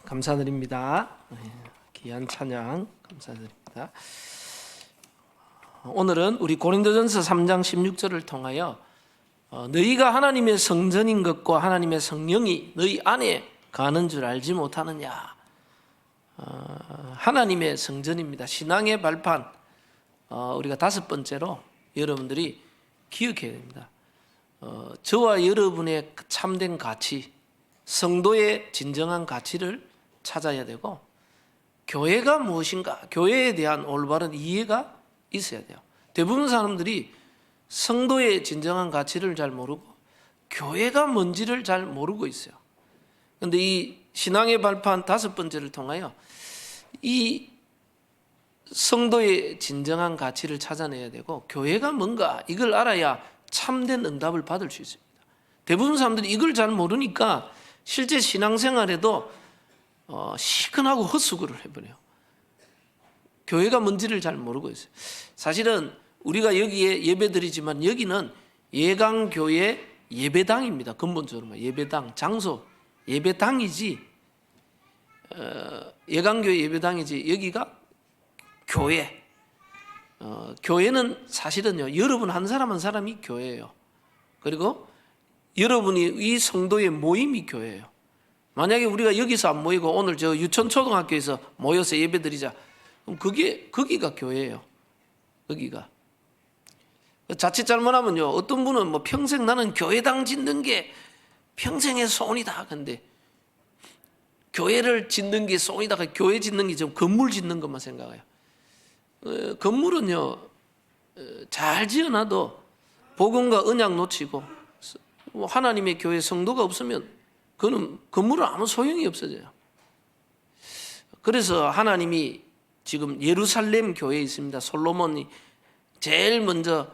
감사드립니다. 귀한 찬양 감사드립니다. 오늘은 우리 고린도전서 3장 16절을 통하여 너희가 하나님의 성전인 것과 하나님의 성령이 너희 안에 가는 줄 알지 못하느냐. 하나님의 성전입니다. 신앙의 발판. 우리가 다섯 번째로 여러분들이 기억해야 됩니다. 저와 여러분의 참된 가치, 성도의 진정한 가치를 찾아야 되고, 교회가 무엇인가, 교회에 대한 올바른 이해가 있어야 돼요. 대부분 사람들이 성도의 진정한 가치를 잘 모르고 교회가 뭔지를 잘 모르고 있어요. 그런데 이 신앙의 발판 다섯 번째를 통하여 이 성도의 진정한 가치를 찾아내야 되고, 교회가 뭔가 이걸 알아야 참된 응답을 받을 수 있습니다. 대부분 사람들이 이걸 잘 모르니까 실제 신앙생활에도 시큰하고 헛수고를 해버려요. 교회가 뭔지를 잘 모르고 있어요. 사실은 우리가 여기에 예배드리지만 여기는 예강교회 예배당입니다. 근본적으로 예배당, 장소 예배당이지, 예강교회 예배당이지 여기가 교회. 교회는 사실은요, 여러분 한 사람 한 사람이 교회예요. 그리고 여러분이 이 성도의 모임이 교회예요. 만약에 우리가 여기서 안 모이고 오늘 저 유천초등학교에서 모여서 예배드리자, 그럼 거기가 교회예요. 거기가. 자칫 잘못하면요, 어떤 분은 뭐 평생 나는 교회당 짓는 게 평생의 소원이다. 근데 교회를 짓는 게 소원이다. 교회 짓는 게 좀 건물 짓는 것만 생각해요. 건물은요, 잘 지어놔도 복음과 언약 놓치고 하나님의 교회 성도가 없으면 그는 건물은 아무 소용이 없어져요. 그래서 하나님이 지금 예루살렘 교회에 있습니다. 솔로몬이 제일 먼저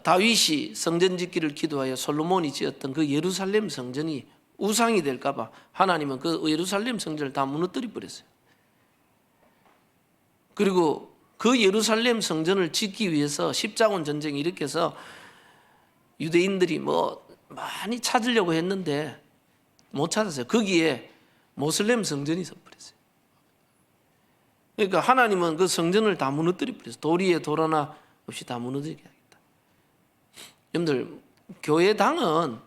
다윗이 성전 짓기를 기도하여 솔로몬이 지었던 그 예루살렘 성전이 우상이 될까 봐 하나님은 그 예루살렘 성전을 다 무너뜨려 버렸어요. 그리고 그 예루살렘 성전을 짓기 위해서 십자군 전쟁이 일으켜서 유대인들이 뭐 많이 찾으려고 했는데 못 찾았어요. 거기에 모슬렘 성전이 있어버렸어요. 그러니까 하나님은 그 성전을 다 무너뜨려 버렸어요. 도리에 돌 하나 없이 다 무너뜨리게 하겠다. 여러분들, 교회당은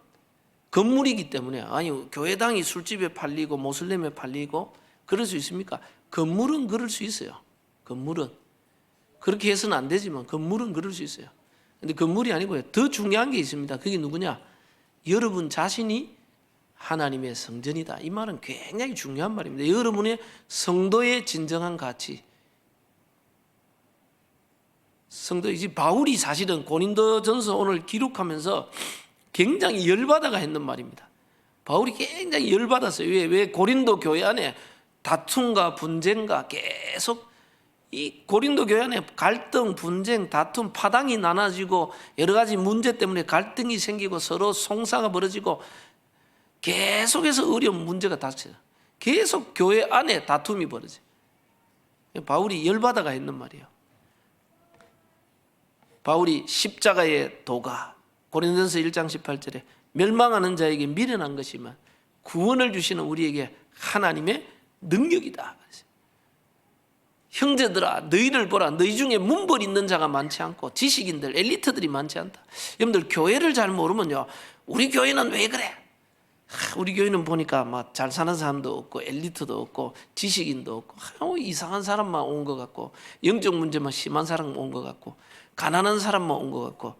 건물이기 때문에, 아니 교회당이 술집에 팔리고 모슬렘에 팔리고 그럴 수 있습니까? 건물은 그럴 수 있어요. 건물은 그렇게 해서는 안 되지만 건물은 그럴 수 있어요. 근데 건물이 아니고요, 더 중요한 게 있습니다. 그게 누구냐? 여러분 자신이 하나님의 성전이다. 이 말은 굉장히 중요한 말입니다. 여러분의 성도의 진정한 가치. 성도이지. 바울이 사실은 고린도전서 오늘 기록하면서 굉장히 열받아가 했는 말입니다. 바울이 굉장히 열받았어요. 왜 고린도 교회 안에 다툼과 분쟁과 계속 이 고린도 교회 안에 갈등, 분쟁, 다툼, 파당이 나눠지고 여러 가지 문제 때문에 갈등이 생기고 서로 송사가 벌어지고 계속해서 어려운 문제가 닥쳐요. 계속 교회 안에 다툼이 벌어져요. 바울이 열받아가 했는 말이에요. 바울이 십자가의 도가, 고린도전서 1장 18절에 멸망하는 자에게 미련한 것이면 구원을 주시는 우리에게 하나님의 능력이다. 형제들아, 너희를 보라. 너희 중에 문벌 있는 자가 많지 않고 지식인들, 엘리트들이 많지 않다. 여러분들, 교회를 잘 모르면요, 우리 교회는 왜 그래? 우리 교회는 보니까 막 잘 사는 사람도 없고 엘리트도 없고 지식인도 없고 이상한 사람만 온 것 같고 영적 문제만 심한 사람 온 것 같고 가난한 사람만 온 것 같고.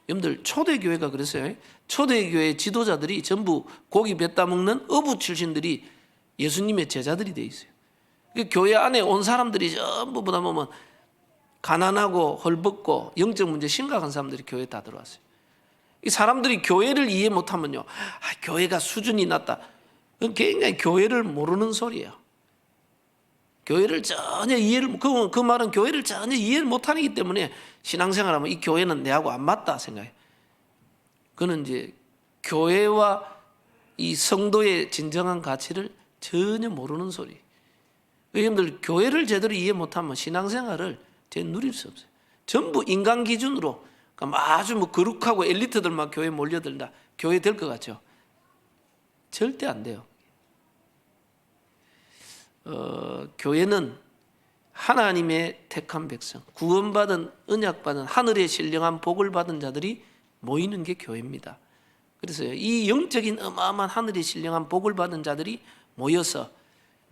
여러분들, 초대교회가 그랬어요. 초대교회 지도자들이 전부 고기 뱉다 먹는 어부 출신들이 예수님의 제자들이 돼 있어요. 교회 안에 온 사람들이 전부 보다 보면 가난하고 헐벗고 영적 문제 심각한 사람들이 교회에 다 들어왔어요. 이 사람들이 교회를 이해 못하면요, 교회가 수준이 낮다. 그건 굉장히 교회를 모르는 소리예요. 교회를 전혀 이해를, 그 말은 교회를 전혀 이해를 못하기 때문에 신앙생활하면 이 교회는 내하고 안 맞다 생각해요. 그는 이제 교회와 이 성도의 진정한 가치를 전혀 모르는 소리. 여러분들, 교회를 제대로 이해 못하면 신앙생활을 제대로 누릴 수 없어요. 전부 인간 기준으로 아주 거룩하고 엘리트들만 교회에 몰려들다. 교회 될 것 같죠? 절대 안 돼요. 교회는 하나님의 택한 백성, 구원받은 언약받은 하늘의 신령한 복을 받은 자들이 모이는 게 교회입니다. 그래서 이 영적인 어마어마한 하늘의 신령한 복을 받은 자들이 모여서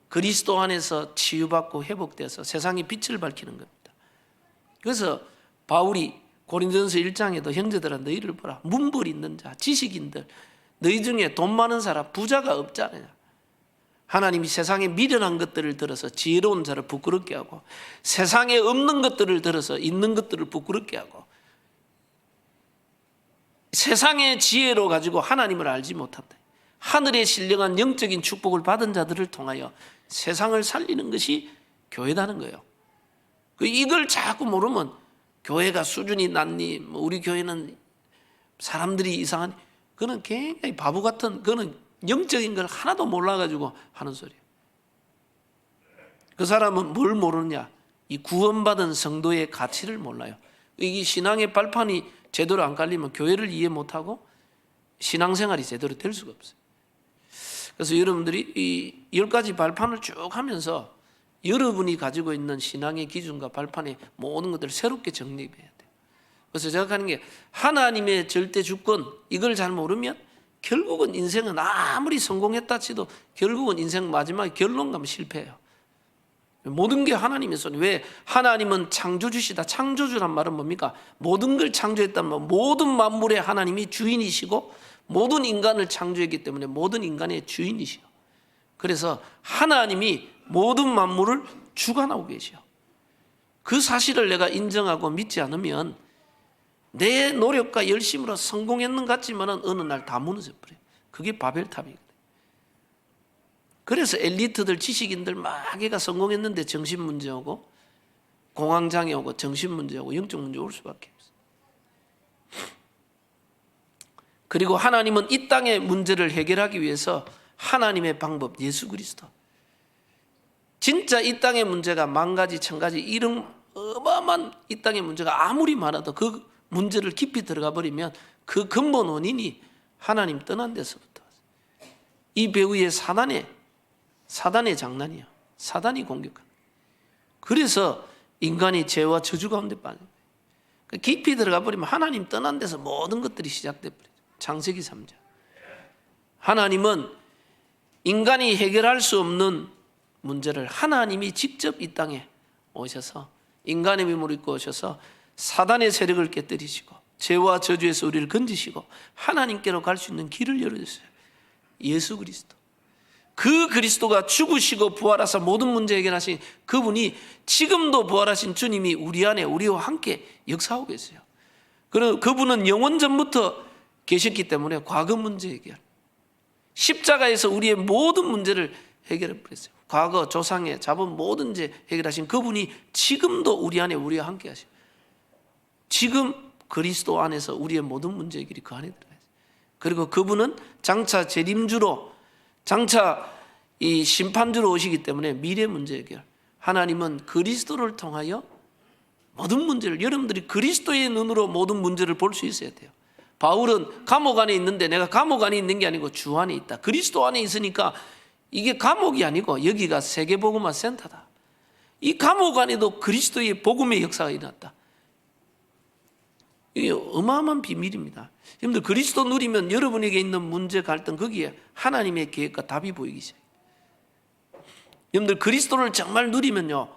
그리스도 안에서 치유받고 회복돼서 세상의 빛을 밝히는 겁니다. 그래서 바울이 고린도전서 1장에도 형제들아 너희를 보라, 문벌 있는 자, 지식인들, 너희 중에 돈 많은 사람, 부자가 없잖아요. 하나님이 세상에 미련한 것들을 들어서 지혜로운 자를 부끄럽게 하고, 세상에 없는 것들을 들어서 있는 것들을 부끄럽게 하고, 세상의 지혜로 가지고 하나님을 알지 못한다. 하늘의 신령한 영적인 축복을 받은 자들을 통하여 세상을 살리는 것이 교회라는 거예요. 이걸 자꾸 모르면 교회가 수준이 낮니, 우리 교회는 사람들이 이상하니, 그거는 굉장히 바보 같은, 그거는 영적인 걸 하나도 몰라가지고 하는 소리예요. 그 사람은 뭘 모르느냐? 이 구원받은 성도의 가치를 몰라요. 이 신앙의 발판이 제대로 안 깔리면 교회를 이해 못하고 신앙생활이 제대로 될 수가 없어요. 그래서 여러분들이 이 10가지 발판을 쭉 하면서 여러분이 가지고 있는 신앙의 기준과 발판의 모든 것들을 새롭게 정립해야 돼요. 그래서 제가 하는 게 하나님의 절대 주권, 이걸 잘 모르면 결국은 인생은 아무리 성공했다 치도 결국은 인생 마지막에 결론 가면 실패해요. 모든 게 하나님의 손이. 왜? 하나님은 창조주시다. 창조주란 말은 뭡니까? 모든 걸 창조했다면 모든 만물의 하나님이 주인이시고 모든 인간을 창조했기 때문에 모든 인간의 주인이시요. 그래서 하나님이 모든 만물을 주관하고 계시요. 그 사실을 내가 인정하고 믿지 않으면 내 노력과 열심으로 성공했는 것 같지만 어느 날 다 무너져 버려요. 그게 바벨탑이거든요. 그래서 엘리트들, 지식인들 막 얘가 성공했는데 정신 문제 오고 공황장애 오고 정신 문제 오고 영적 문제 올 수밖에 없어요. 그리고 하나님은 이 땅의 문제를 해결하기 위해서 하나님의 방법 예수 그리스도. 진짜 이 땅의 문제가 만 가지 천 가지 이런 어마어마한 이 땅의 문제가 아무리 많아도 그 문제를 깊이 들어가 버리면 그 근본 원인이 하나님 떠난 데서부터. 이 배후의 사단의 장난이야. 사단이 공격한. 그래서 인간이 죄와 저주 가운데 빠져. 깊이 들어가 버리면 하나님 떠난 데서 모든 것들이 시작돼 버려요. 창세기 3장. 하나님은 인간이 해결할 수 없는 문제를 하나님이 직접 이 땅에 오셔서 인간의 몸을 입고 오셔서 사단의 세력을 깨뜨리시고 죄와 저주에서 우리를 건지시고 하나님께로 갈 수 있는 길을 열어주세요. 예수 그리스도. 그 그리스도가 죽으시고 부활하사 모든 문제 해결하신 그분이 지금도 부활하신 주님이 우리 안에 우리와 함께 역사하고 계세요. 그리고 그분은 영원 전부터 계셨기 때문에 과거 문제 해결, 십자가에서 우리의 모든 문제를 해결해 버렸어요. 과거 조상의 잡은 모든 문제 해결하신 그분이 지금도 우리 안에 우리와 함께 하셔요. 지금 그리스도 안에서 우리의 모든 문제 해결이 그 안에 들어가요. 그리고 그분은 장차 재림주로, 장차 이 심판주로 오시기 때문에 미래 문제 해결. 하나님은 그리스도를 통하여 모든 문제를, 여러분들이 그리스도의 눈으로 모든 문제를 볼 수 있어야 돼요. 바울은 감옥 안에 있는데 내가 감옥 안에 있는 게 아니고 주 안에 있다. 그리스도 안에 있으니까 이게 감옥이 아니고 여기가 세계복음화 센터다. 이 감옥 안에도 그리스도의 복음의 역사가 일어났다. 이게 어마어마한 비밀입니다. 여러분들 그리스도 누리면 여러분에게 있는 문제, 갈등, 거기에 하나님의 계획과 답이 보이기 시작해요. 여러분들 그리스도를 정말 누리면요,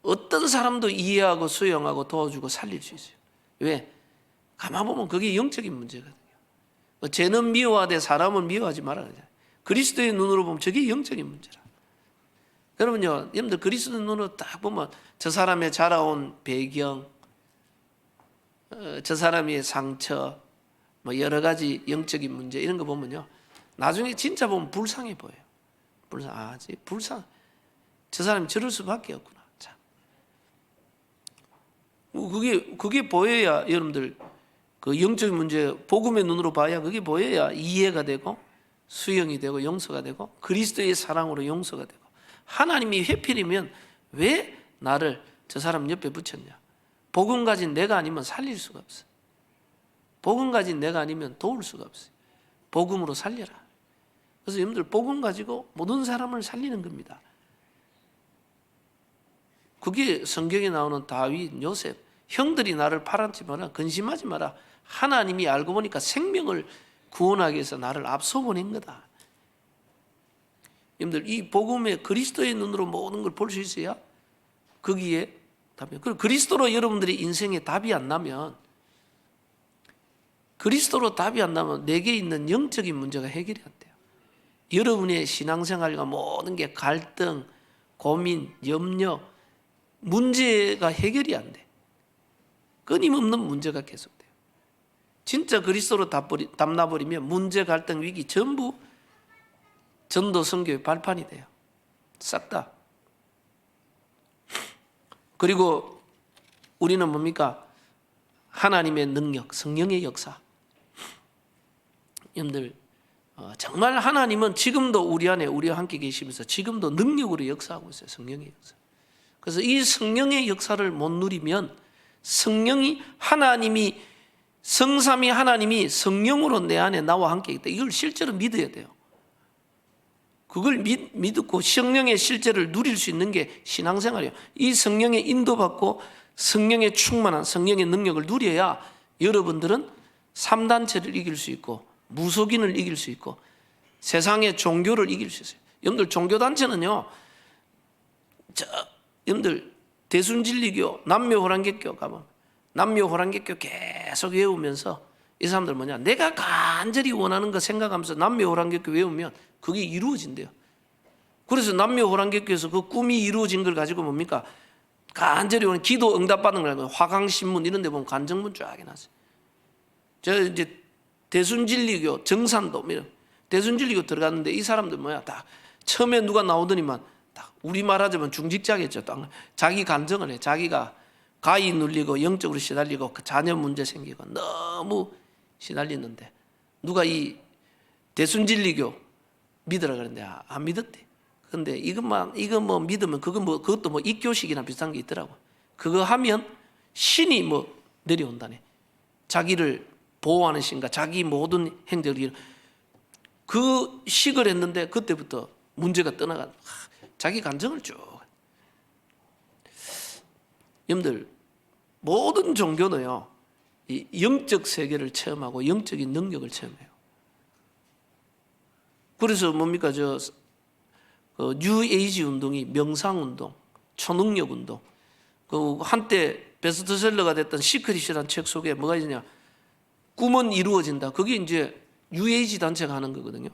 어떤 사람도 이해하고 수용하고 도와주고 살릴 수 있어요. 왜? 가만 보면 그게 영적인 문제거든요. 죄는 미워하되 사람은 미워하지 말아야 돼요. 그리스도의 눈으로 보면 저게 영적인 문제라. 여러분요, 여러분들 그리스도 눈으로 딱 보면 저 사람의 자라온 배경, 저 사람의 상처, 뭐 여러 가지 영적인 문제 이런 거 보면요, 나중에 진짜 보면 불쌍해 보여요. 불쌍. 저 사람이 저럴 수밖에 없구나. 참. 그게 보여야 여러분들 그 영적인 문제 복음의 눈으로 봐야 그게 보여야 이해가 되고 수용이 되고 용서가 되고 그리스도의 사랑으로 용서가 되고 하나님이 회피리면 왜 나를 저 사람 옆에 붙였냐? 복음 가진 내가 아니면 살릴 수가 없어. 복음 가진 내가 아니면 도울 수가 없어요. 복음으로 살려라. 그래서 여러분들 복음 가지고 모든 사람을 살리는 겁니다. 그게 성경에 나오는 다윗, 요셉. 형들이 나를 팔았지 마라, 근심하지 마라. 하나님이 알고 보니까 생명을 구원하기 위해서 나를 앞서 보낸 거다. 여러분들, 이 복음에 그리스도의 눈으로 모든 걸 볼 수 있어야 거기에 답이. 그리고 그리스도로 여러분들이 인생에 답이 안 나면, 그리스도로 답이 안 나면 내게 있는 영적인 문제가 해결이 안 돼요. 여러분의 신앙생활과 모든 게 갈등, 고민, 염려, 문제가 해결이 안 돼. 끊임없는 문제가 계속돼요. 진짜 그리스도로 답 나버리면 문제, 갈등, 위기 전부 전도 선교의 발판이 돼요. 싹 다. 그리고 우리는 뭡니까? 하나님의 능력, 성령의 역사. 여러분들, 정말 하나님은 지금도 우리 안에 우리와 함께 계시면서 지금도 능력으로 역사하고 있어요. 성령의 역사. 그래서 이 성령의 역사를 못 누리면 성령이, 하나님이, 성삼위 하나님이 성령으로 내 안에 나와 함께 있다, 이걸 실제로 믿어야 돼요. 그걸 믿고 성령의 실제를 누릴 수 있는 게 신앙생활이에요. 이 성령의 인도받고 성령의 충만한 성령의 능력을 누려야 여러분들은 3단체를 이길 수 있고 무속인을 이길 수 있고 세상의 종교를 이길 수 있어요. 여러분들, 종교단체는요, 여러분들 대순진리교, 남묘호랑개교 가면 남묘호랑개교 계속 외우면서 이 사람들 뭐냐, 내가 간절히 원하는 거 생각하면서 남묘호랑개교 외우면 그게 이루어진대요. 그래서 남묘호랑개교에서 그 꿈이 이루어진 걸 가지고 뭡니까? 간절히 원하는 기도 응답받는 거라고, 화강신문 이런 데 보면 간증문 쫙 해놨어요. 저 이제 대순진리교, 정산도, 대순진리교 들어갔는데 이 사람들 뭐야, 다 처음에 누가 나오더니만 다 우리 말하자면 중직자겠죠. 자기 간증을 해. 자기가 가위 눌리고 영적으로 시달리고 그 자녀 문제 생기고 너무 시달리는데 누가 이 대순진리교 믿으라 그랬는데 안 믿었대. 근데 이거 뭐 믿으면 그것도 뭐 입교식이나 비슷한 게 있더라고. 그거 하면 신이 뭐 내려온다네. 자기를 보호하는 신과 자기 모든 행적을, 그 식을 했는데 그때부터 문제가 떠나가. 자기 감정을 쭉. 여러분들, 모든 종교도요, 이 영적 세계를 체험하고 영적인 능력을 체험해요. 그래서 뭡니까, 뉴에이지 운동이 명상 운동, 초능력 운동. 그 한때 베스트셀러가 됐던 시크릿이라는 책 속에 뭐가 있냐, 꿈은 이루어진다. 그게 이제 뉴에이지 단체가 하는 거거든요.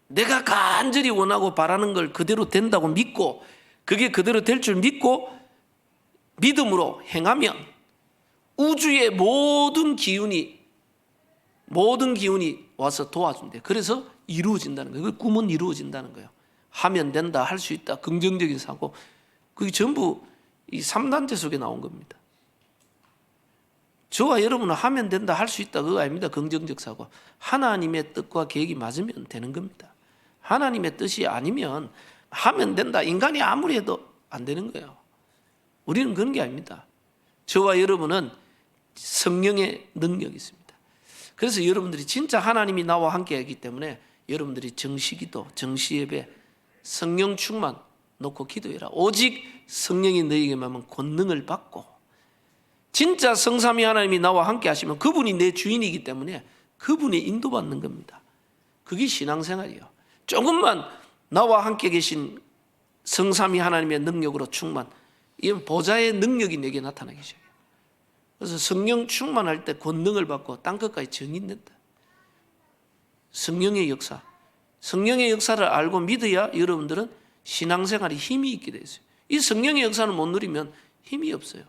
내가 간절히 원하고 바라는 걸 그대로 된다고 믿고, 그게 그대로 될 줄 믿고 믿음으로 행하면 우주의 모든 기운이 와서 도와준대. 그래서 이루어진다는 거예요. 그 꿈은 이루어진다는 거예요. 하면 된다, 할 수 있다, 긍정적인 사고. 그게 전부 이 3단체 속에 나온 겁니다. 저와 여러분은 하면 된다, 할 수 있다, 그거 아닙니다. 긍정적 사고. 하나님의 뜻과 계획이 맞으면 되는 겁니다. 하나님의 뜻이 아니면 하면 된다, 인간이 아무리 해도 안 되는 거예요. 우리는 그런 게 아닙니다. 저와 여러분은 성령의 능력이 있습니다. 그래서 여러분들이 진짜 하나님이 나와 함께 하기 때문에 여러분들이 정시기도, 정시예배, 성령 충만 놓고 기도해라. 오직 성령이 너희에게만 권능을 받고, 진짜 성삼위 하나님이 나와 함께 하시면 그분이 내 주인이기 때문에 그분이 인도받는 겁니다. 그게 신앙생활이에요. 조금만 나와 함께 계신 성삼위 하나님의 능력으로 충만, 이건 보좌의 능력이 내게 나타나기 시작해요. 그래서 성령 충만할 때 권능을 받고 땅끝까지 정인된다. 성령의 역사, 성령의 역사를 알고 믿어야 여러분들은 신앙생활에 힘이 있게 돼 있어요. 이 성령의 역사를 못 누리면 힘이 없어요.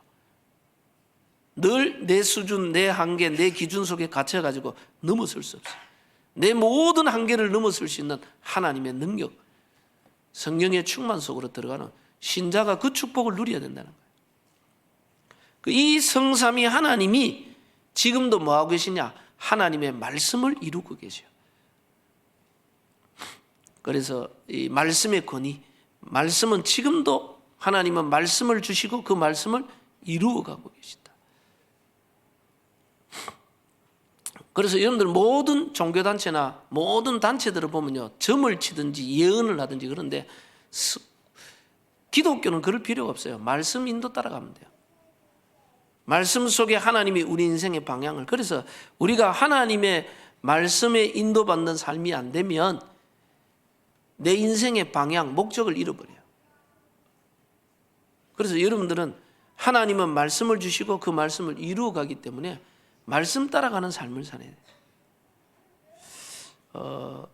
늘 내 수준, 내 한계, 내 기준 속에 갇혀가지고 넘어설 수 없어요. 내 모든 한계를 넘어설 수 있는 하나님의 능력, 성령의 충만 속으로 들어가는 신자가 그 축복을 누려야 된다는 거예요. 이 성삼위 하나님이 지금도 뭐하고 계시냐? 하나님의 말씀을 이루고 계셔요. 그래서 이 말씀의 권위, 말씀은 지금도 하나님은 말씀을 주시고 그 말씀을 이루어가고 계시다. 그래서 여러분들 모든 종교단체나 모든 단체들을 보면요, 점을 치든지 예언을 하든지 그런데 기독교는 그럴 필요가 없어요. 말씀 인도 따라가면 돼요. 말씀 속에 하나님이 우리 인생의 방향을, 그래서 우리가 하나님의 말씀에 인도받는 삶이 안 되면 내 인생의 방향, 목적을 잃어버려요. 그래서 여러분들은 하나님은 말씀을 주시고 그 말씀을 이루어 가기 때문에 말씀 따라가는 삶을 살아야 돼요.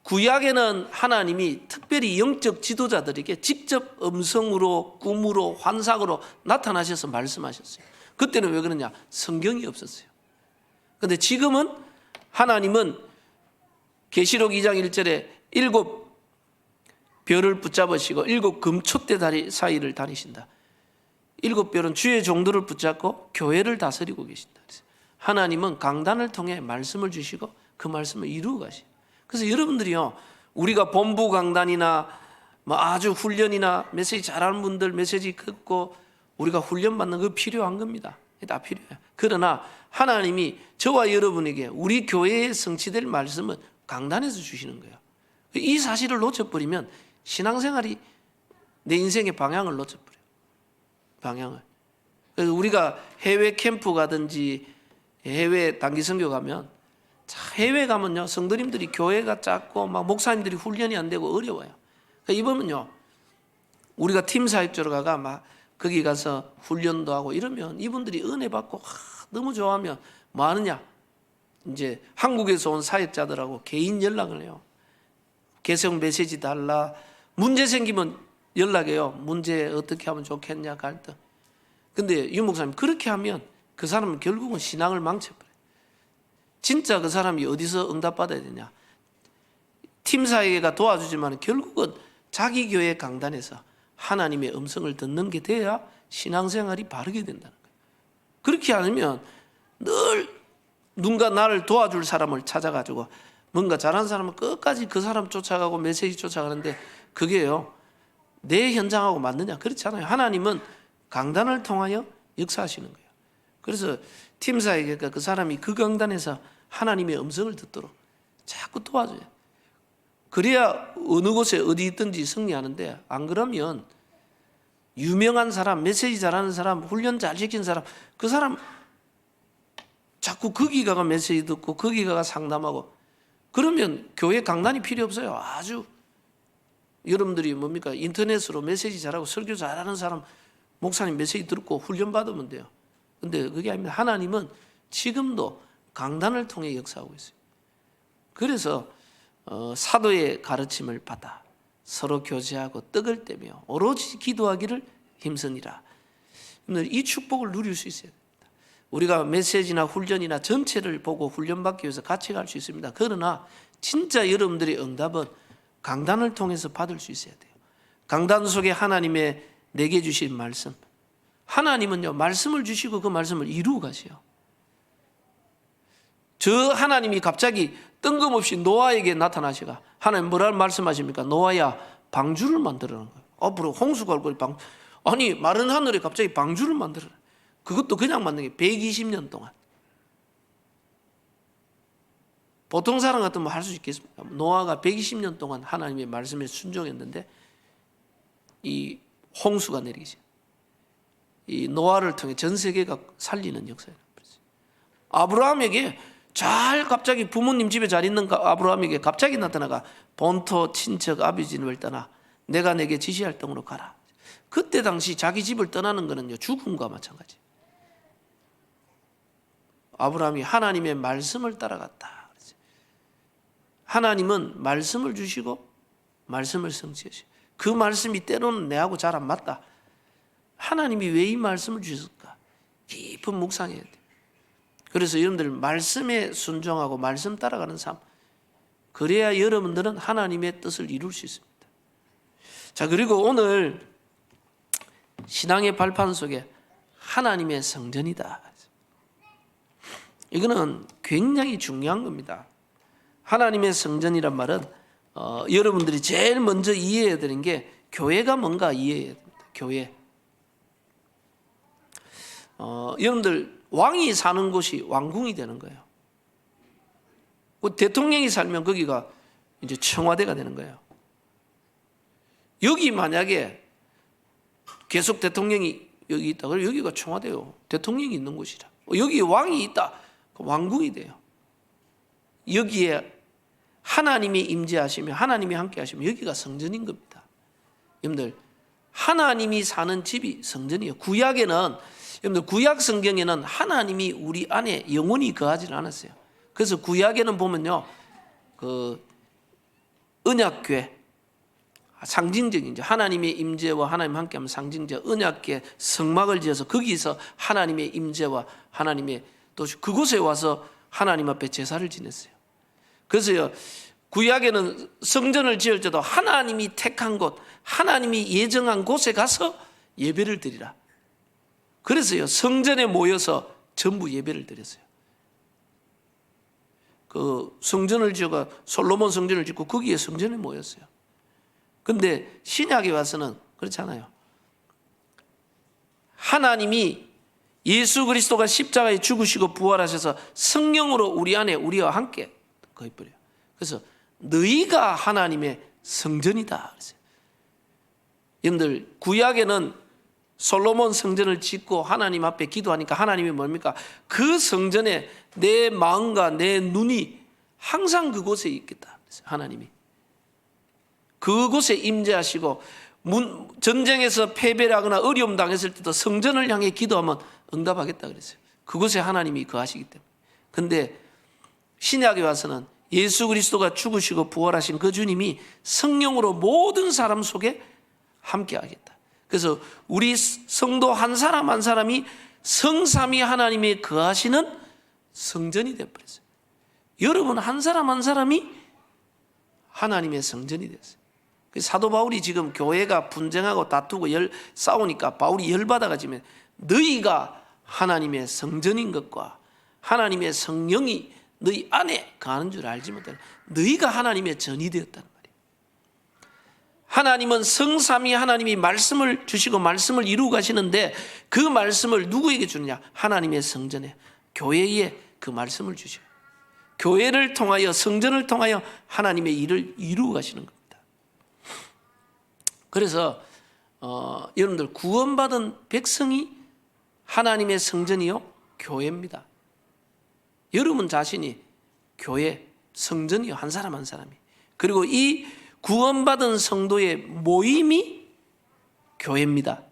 구약에는 하나님이 특별히 영적 지도자들에게 직접 음성으로, 꿈으로, 환상으로 나타나셔서 말씀하셨어요. 그때는 왜 그러냐? 성경이 없었어요. 그런데 지금은 하나님은 계시록 2장 1절에 7 별을 붙잡으시고 7 금촛대 다리 사이를 다니신다. 7 별은 주의 종들을 붙잡고 교회를 다스리고 계신다. 하나님은 강단을 통해 말씀을 주시고 그 말씀을 이루어 가시죠. 그래서 여러분들이요, 우리가 본부 강단이나 뭐 아주 훈련이나 메시지 잘하는 분들 메시지 듣고 우리가 훈련 받는 거 필요한 겁니다. 다 필요해요. 그러나 하나님이 저와 여러분에게 우리 교회에 성취될 말씀은 강단에서 주시는 거예요. 이 사실을 놓쳐버리면 신앙생활이 내 인생의 방향을 놓쳐버려요. 방향을. 그래서 우리가 해외 캠프 가든지 해외 단기 선교 가면, 해외 가면요, 성도님들이 교회가 작고 막 목사님들이 훈련이 안 되고 어려워요. 그러니까 이번은요, 우리가 팀 사역자로 가가 막 거기 가서 훈련도 하고 이러면 이분들이 은혜 받고 너무 좋아하면 뭐 하느냐? 이제 한국에서 온 사역자들하고 개인 연락을 해요. 개성 메시지 달라. 문제 생기면 연락해요. 문제 어떻게 하면 좋겠냐, 갈등. 근데 유 목사님, 그렇게 하면 그 사람은 결국은 신앙을 망쳐버려요. 진짜 그 사람이 어디서 응답받아야 되냐? 팀 사회가 도와주지만 결국은 자기 교회 강단에서 하나님의 음성을 듣는 게 돼야 신앙생활이 바르게 된다는 거예요. 그렇게 않으면 늘 누군가 나를 도와줄 사람을 찾아가지고 뭔가 잘하는 사람은 끝까지 그 사람 쫓아가고 메시지 쫓아가는데 그게요, 내 현장하고 맞느냐? 그렇지 않아요. 하나님은 강단을 통하여 역사하시는 거예요. 그래서 팀사에게 그 사람이 그 강단에서 하나님의 음성을 듣도록 자꾸 도와줘요. 그래야 어느 곳에 어디 있든지 승리하는데, 안 그러면 유명한 사람, 메시지 잘하는 사람, 훈련 잘 시킨 사람, 그 사람 자꾸 거기 가가 메시지 듣고 거기 가가 상담하고, 그러면 교회 강단이 필요 없어요. 아주 여러분들이 뭡니까? 인터넷으로 메시지 잘하고 설교 잘하는 사람 목사님 메시지 듣고 훈련 받으면 돼요. 근데 그게 아닙니다. 하나님은 지금도 강단을 통해 역사하고 있어요. 그래서 사도의 가르침을 받아 서로 교제하고 떡을 떼며 오로지 기도하기를 힘쓰니라. 이 축복을 누릴 수 있어야 됩니다. 우리가 메시지나 훈련이나 전체를 보고 훈련받기 위해서 같이 갈 수 있습니다. 그러나 진짜 여러분들의 응답은 강단을 통해서 받을 수 있어야 돼요. 강단 속에 하나님의 내게 주신 말씀, 하나님은요, 말씀을 주시고 그 말씀을 이루어 가세요. 저 하나님이 갑자기 뜬금없이 노아에게 나타나시가 하나님 뭐라고 말씀하십니까? 노아야, 방주를 만들라는 거예요. 앞으로 홍수가 올 거니 아니, 마른 하늘에 갑자기 방주를 만들어라. 그것도 그냥 만든 게 120년 동안. 보통 사람 같으면 할 수 있겠습니까? 노아가 120년 동안 하나님의 말씀에 순종했는데 이 홍수가 내리기 시작해요. 이 노아를 통해 전 세계가 살리는 역사예요. 아브라함에게 갑자기 부모님 집에 잘 있는 아브라함에게 갑자기 나타나가 본토 친척 아비집을 떠나 내가 내게 지시할 땅으로 가라. 그때 당시 자기 집을 떠나는 것은요, 죽음과 마찬가지. 아브라함이 하나님의 말씀을 따라갔다. 하나님은 말씀을 주시고 말씀을 성취하시고, 그 말씀이 때로는 내하고 잘 안 맞다. 하나님이 왜 이 말씀을 주셨을까? 깊은 묵상해야 돼요. 그래서 여러분들 말씀에 순종하고 말씀 따라가는 삶, 그래야 여러분들은 하나님의 뜻을 이룰 수 있습니다. 자, 그리고 오늘 신앙의 발판 속에 하나님의 성전이다. 이거는 굉장히 중요한 겁니다. 하나님의 성전이란 말은 여러분들이 제일 먼저 이해해야 되는 게 교회가 뭔가 이해해야 됩니다. 교회. 여러분들 왕이 사는 곳이 왕궁이 되는 거예요. 대통령이 살면 거기가 이제 청와대가 되는 거예요. 여기 만약에 계속 대통령이 여기 있다. 그럼 여기가 청와대요. 대통령이 있는 곳이라. 여기에 왕이 있다. 왕궁이 돼요. 여기에 하나님이 임재하시며 하나님이 함께 하시면 여기가 성전인 겁니다. 여러분들, 하나님이 사는 집이 성전이에요. 구약에는, 여러분들, 구약 성경에는 하나님이 우리 안에 영원히 거하지는 않았어요. 그래서 구약에는 보면요, 그 언약궤, 상징적인 하나님의 임재와 하나님 함께하면 상징적 언약궤 성막을 지어서 거기서 하나님의 임재와 하나님의 또 그곳에 와서 하나님 앞에 제사를 지냈어요. 그래서요, 구약에는 성전을 지을 때도 하나님이 택한 곳, 하나님이 예정한 곳에 가서 예배를 드리라. 그래서요, 성전에 모여서 전부 예배를 드렸어요. 그 성전을 지어가 솔로몬 성전을 짓고 거기에 성전에 모였어요. 근데 신약에 와서는 그렇지 않아요. 하나님이 예수 그리스도가 십자가에 죽으시고 부활하셔서 성령으로 우리 안에 우리와 함께 거해버려요. 그래서 너희가 하나님의 성전이다 그랬어요. 여러분들, 구약에는 솔로몬 성전을 짓고 하나님 앞에 기도하니까 하나님이 뭡니까? 그 성전에 내 마음과 내 눈이 항상 그곳에 있겠다 그랬어요. 하나님이 그곳에 임재하시고 전쟁에서 패배를 하거나 어려움 당했을 때도 성전을 향해 기도하면 응답하겠다 그랬어요. 그곳에 하나님이 거하시기 때문에. 근데 신약에 와서는 예수 그리스도가 죽으시고 부활하신 그 주님이 성령으로 모든 사람 속에 함께 하겠다. 그래서 우리 성도 한 사람 한 사람이 성삼위 하나님의 거하시는 성전이 되어버렸어요. 여러분 한 사람 한 사람이 하나님의 성전이 됐어요. 사도 바울이 지금 교회가 분쟁하고 다투고 싸우니까 바울이 열받아가지고 너희가 하나님의 성전인 것과 하나님의 성령이 너희 안에 가는 줄 알지 못하는 너희가 하나님의 전이 되었다는 말이에요. 하나님은 성삼위 하나님이 말씀을 주시고 말씀을 이루고 가시는데 그 말씀을 누구에게 주느냐? 하나님의 성전에, 교회에 그 말씀을 주셔요. 교회를 통하여, 성전을 통하여 하나님의 일을 이루고 가시는 겁니다. 그래서 여러분들, 구원받은 백성이 하나님의 성전이요 교회입니다. 여러분 자신이 교회, 성전이요, 한 사람 한 사람이. 그리고 이 구원받은 성도의 모임이 교회입니다.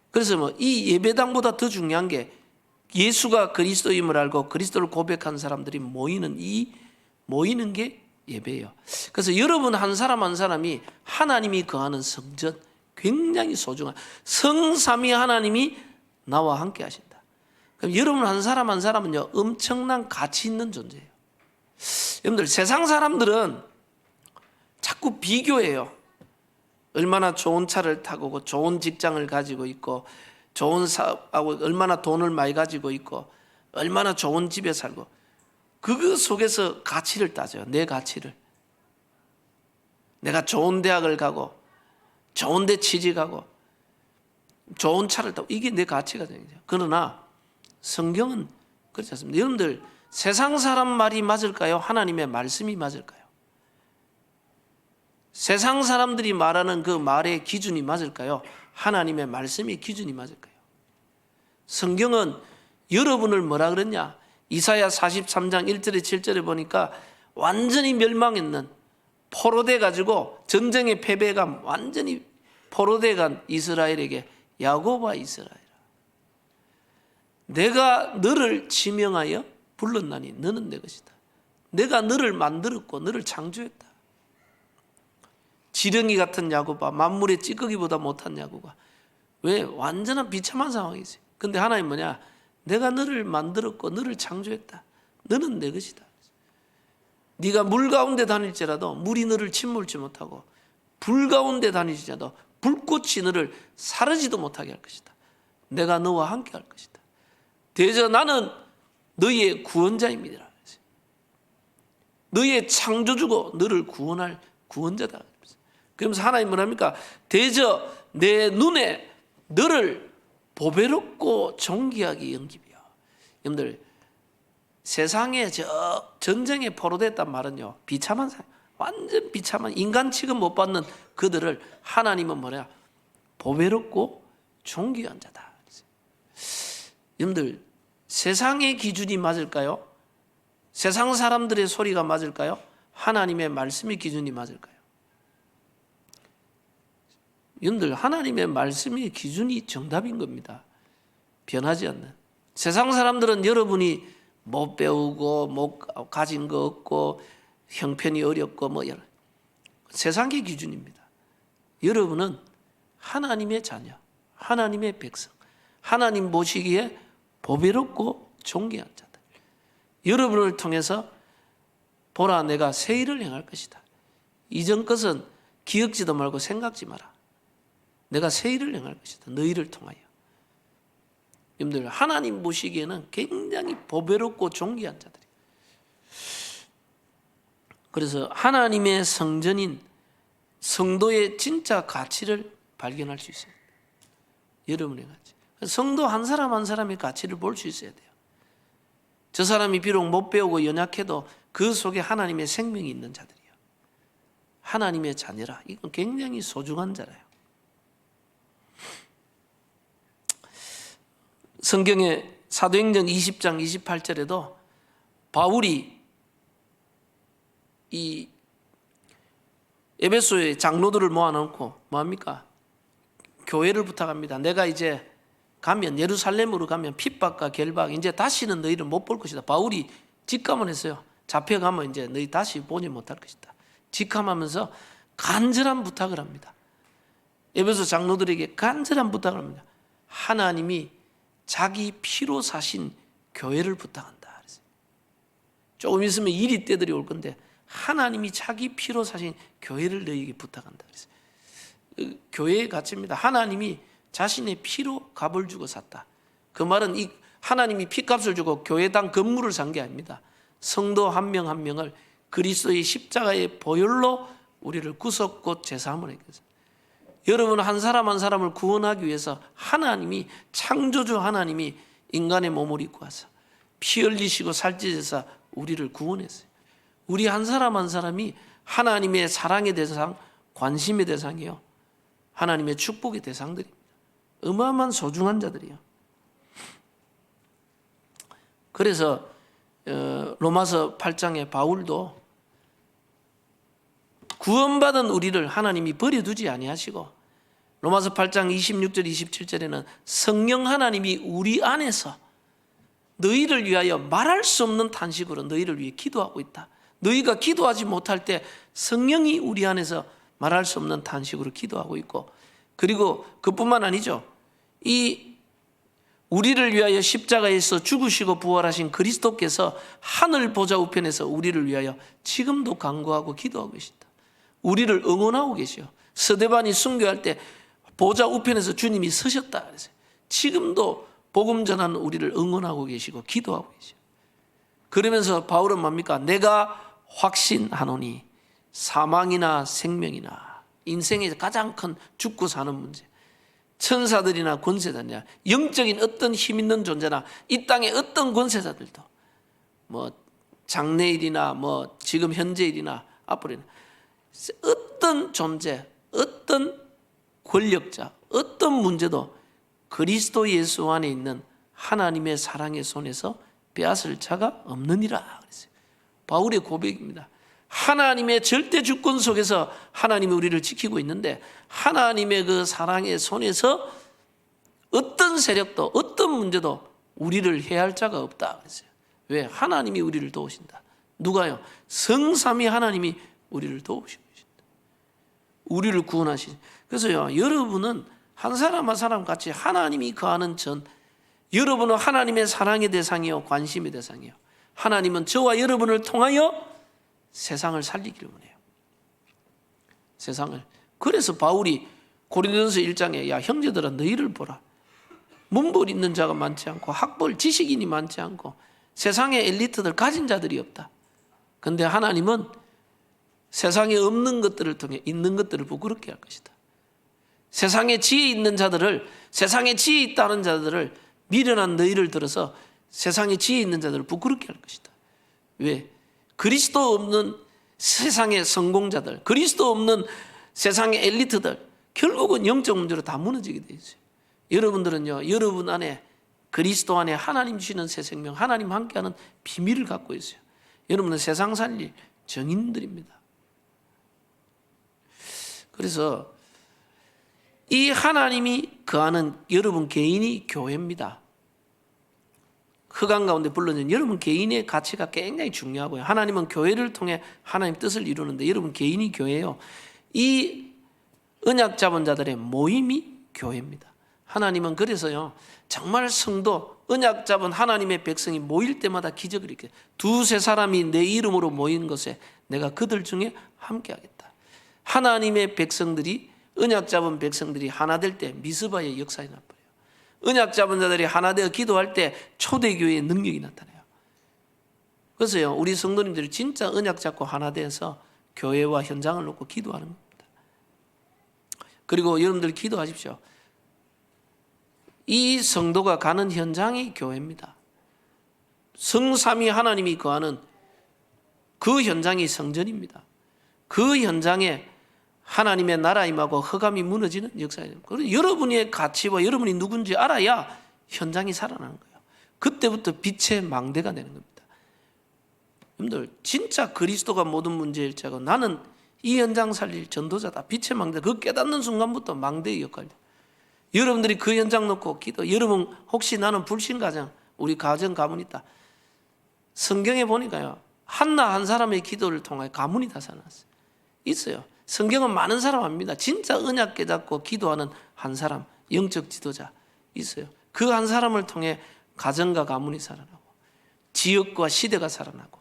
그래서 이 예배당보다 더 중요한 게 예수가 그리스도임을 알고 그리스도를 고백한 사람들이 모이는 게 예배예요. 그래서 여러분 한 사람 한 사람이 하나님이 거하는 성전, 굉장히 소중한 성삼위 하나님이 나와 함께 하신다. 그럼 여러분 한 사람 한 사람은요 엄청난 가치 있는 존재예요. 여러분들, 세상 사람들은 자꾸 비교해요. 얼마나 좋은 차를 타고 좋은 직장을 가지고 있고 좋은 사업하고 얼마나 돈을 많이 가지고 있고 얼마나 좋은 집에 살고 그거 속에서 가치를 따져요. 내 가치를. 내가 좋은 대학을 가고 좋은 데 취직하고 좋은 차를 타고 이게 내 가치가 되는 거죠. 그러나 성경은 그렇지 않습니다. 여러분들, 세상 사람 말이 맞을까요? 하나님의 말씀이 맞을까요? 세상 사람들이 말하는 그 말의 기준이 맞을까요? 하나님의 말씀의 기준이 맞을까요? 성경은 여러분을 뭐라 그랬냐? 이사야 43장 1절에 7절에 보니까 완전히 멸망했는, 포로돼 가지고 전쟁에 패배가 완전히 포로돼 간 이스라엘에게 야곱아 이스라엘아, 내가 너를 지명하여 불렀나니 너는 내 것이다. 내가 너를 만들었고 너를 창조했다. 지렁이 같은 야곱아, 만물의 찌꺼기보다 못한 야곱아. 왜? 완전한 비참한 상황이지. 근데 하나님 뭐냐? 내가 너를 만들었고 너를 창조했다. 너는 내 것이다. 네가 물 가운데 다닐지라도 물이 너를 침몰치 못하고 불 가운데 다닐지라도 불꽃이 너를 사르지도 못하게 할 것이다. 내가 너와 함께 할 것이다. 대저 나는 너희의 구원자입니다. 너희의 창조주고 너를 구원할 구원자다. 그러면서 하나님 뭐랍니까? 대저 내 눈에 너를 보배롭고 존귀하게 연기하여. 여러분들, 세상에 저 전쟁에 포로됐단 말은요 비참한 삶, 완전 비참한 인간 취급 못 받는 그들을 하나님은 뭐냐? 보배롭고 존귀한 자다. 여러분들, 세상의 기준이 맞을까요? 세상 사람들의 소리가 맞을까요? 하나님의 말씀의 기준이 맞을까요? 여러분들, 하나님의 말씀의 기준이 정답인 겁니다. 변하지 않는. 세상 사람들은 여러분이 못 배우고 못 가진 거 없고 형편이 어렵고 뭐 여러 세상의 기준입니다. 여러분은 하나님의 자녀, 하나님의 백성, 하나님 보시기에 보배롭고 존귀한 자들. 여러분을 통해서 보라, 내가 새 일을 행할 것이다. 이전 것은 기억지도 말고 생각지 마라. 내가 새 일을 행할 것이다. 너희를 통하여. 여러분들, 하나님 보시기에는 굉장히 보배롭고 존귀한 자들이에요. 그래서 하나님의 성전인 성도의 진짜 가치를 발견할 수 있어요. 여러분의 가치. 성도 한 사람 한 사람의 가치를 볼 수 있어야 돼요. 저 사람이 비록 못 배우고 연약해도 그 속에 하나님의 생명이 있는 자들이에요. 하나님의 자녀라. 이건 굉장히 소중한 자라요. 성경의 사도행전 20장 28절에도 바울이 이 에베소의 장로들을 모아놓고 뭐합니까? 교회를 부탁합니다. 내가 이제 가면, 예루살렘으로 가면 핍박과 결박, 이제 다시는 너희를 못 볼 것이다. 바울이 직감을 했어요. 잡혀가면 이제 너희 다시 보지 못할 것이다. 직감하면서 간절한 부탁을 합니다. 에베소 장로들에게 간절한 부탁을 합니다. 하나님이 자기 피로 사신 교회를 부탁한다. 조금 있으면 일이 때들이 올 건데 하나님이 자기 피로 사신 교회를 너희에게 부탁한다. 교회의 가치입니다. 하나님이 자신의 피로 값을 주고 샀다. 그 말은 이 하나님이 피값을 주고 교회당 건물을 산 게 아닙니다. 성도 한 명 한 명을 그리스도의 십자가의 보혈로 우리를 구속고 제사함을 했겠어요. 여러분 한 사람 한 사람을 구원하기 위해서 하나님이, 창조주 하나님이 인간의 몸을 입고 와서 피 흘리시고 살찌셔서 우리를 구원했어요. 우리 한 사람 한 사람이 하나님의 사랑의 대상, 관심의 대상이요, 하나님의 축복의 대상들입니다. 어마어마한 소중한 자들이요. 그래서 로마서 8장에 바울도 구원받은 우리를 하나님이 버려두지 아니하시고, 로마서 8장 26절 27절에는 성령 하나님이 우리 안에서 너희를 위하여 말할 수 없는 탄식으로 너희를 위해 기도하고 있다. 너희가 기도하지 못할 때 성령이 우리 안에서 말할 수 없는 탄식으로 기도하고 있고, 그리고 그뿐만 아니죠. 이 우리를 위하여 십자가에서 죽으시고 부활하신 그리스도께서 하늘 보좌 우편에서 우리를 위하여 지금도 간구하고 기도하고 계신다. 우리를 응원하고 계시오. 스데반이 순교할 때 보좌 우편에서 주님이 서셨다 그랬어요. 지금도 복음 전하는 우리를 응원하고 계시고 기도하고 계시오. 그러면서 바울은 뭡니까? 내가 확신하노니 사망이나 생명이나 인생의 가장 큰 죽고 사는 문제, 천사들이나 권세자냐, 영적인 어떤 힘 있는 존재나 이 땅의 어떤 권세자들도, 뭐 장래일이나 뭐 지금 현재일이나 앞으로나 어떤 존재, 어떤 권력자, 어떤 문제도 그리스도 예수 안에 있는 하나님의 사랑의 손에서 빼앗을 자가 없느니라 그랬어요. 바울의 고백입니다. 하나님의 절대 주권 속에서 하나님이 우리를 지키고 있는데, 하나님의 그 사랑의 손에서 어떤 세력도 어떤 문제도 우리를 해할 자가 없다 그랬어요. 왜? 하나님이 우리를 도우신다. 누가요? 성삼위 하나님이 우리를 도우시고 계신다. 우리를 구원하신. 그래서요, 여러분은 한 사람 한 사람 같이 하나님이 거하는 전, 여러분은 하나님의 사랑의 대상이요, 관심의 대상이요. 하나님은 저와 여러분을 통하여 세상을 살리기를 원해요. 세상을. 그래서 바울이 고린도전서 1장에 야 형제들아 너희를 보라. 문벌 있는 자가 많지 않고 학벌 지식인이 많지 않고 세상의 엘리트들 가진 자들이 없다. 그런데 하나님은 세상에 없는 것들을 통해 있는 것들을 부끄럽게 할 것이다. 세상에 지혜 있는 자들을, 세상에 지혜 있다는 자들을, 미련한 너희를 들어서 세상에 지혜 있는 자들을 부끄럽게 할 것이다. 왜? 그리스도 없는 세상의 성공자들, 그리스도 없는 세상의 엘리트들, 결국은 영적 문제로 다 무너지게 돼 있어요. 여러분들은요, 여러분 안에 그리스도 안에 하나님 주시는 새 생명, 하나님 함께하는 비밀을 갖고 있어요. 여러분은 세상 살릴 정인들입니다. 그래서 이 하나님이 거하는 여러분 개인이 교회입니다. 흑암 가운데 불러진 여러분 개인의 가치가 굉장히 중요하고요. 하나님은 교회를 통해 하나님 뜻을 이루는데 여러분 개인이 교회예요. 이 언약 잡은 자들의 모임이 교회입니다. 하나님은 그래서요, 정말 성도, 언약 잡은 하나님의 백성이 모일 때마다 기적을 일으켜요. 두세 사람이 내 이름으로 모인 것에 내가 그들 중에 함께하겠다. 하나님의 백성들이, 언약 잡은 백성들이 하나 될 때 미스바의 역사에 나버려요. 언약 잡은 자들이 하나 되어 기도할 때 초대교회의 능력이 나타나요. 그래서요, 우리 성도님들이 진짜 언약 잡고 하나 돼서 교회와 현장을 놓고 기도하는 겁니다. 그리고 여러분들 기도하십시오. 이 성도가 가는 현장이 교회입니다. 성삼위 하나님이 거하는 그 현장이 성전입니다. 그 현장에 하나님의 나라 임하고 흑암이 무너지는 역사예요. 그리고 여러분의 가치와 여러분이 누군지 알아야 현장이 살아나는 거예요. 그때부터 빛의 망대가 되는 겁니다. 여러분들 진짜 그리스도가 모든 문제일 자고 나는 이 현장 살릴 전도자다. 빛의 망대. 그 깨닫는 순간부터 망대의 역할이에요. 여러분들이 그 현장 놓고 기도. 여러분 혹시 나는 불신 가정, 우리 가정 가문 있다. 성경에 보니까요, 한나 한 사람의 기도를 통해 가문이 다 살아났어요. 있어요. 성경은 많은 사람 압니다. 진짜 언약 깨닫고 기도하는 한 사람, 영적 지도자 있어요. 그 한 사람을 통해 가정과 가문이 살아나고 지역과 시대가 살아나고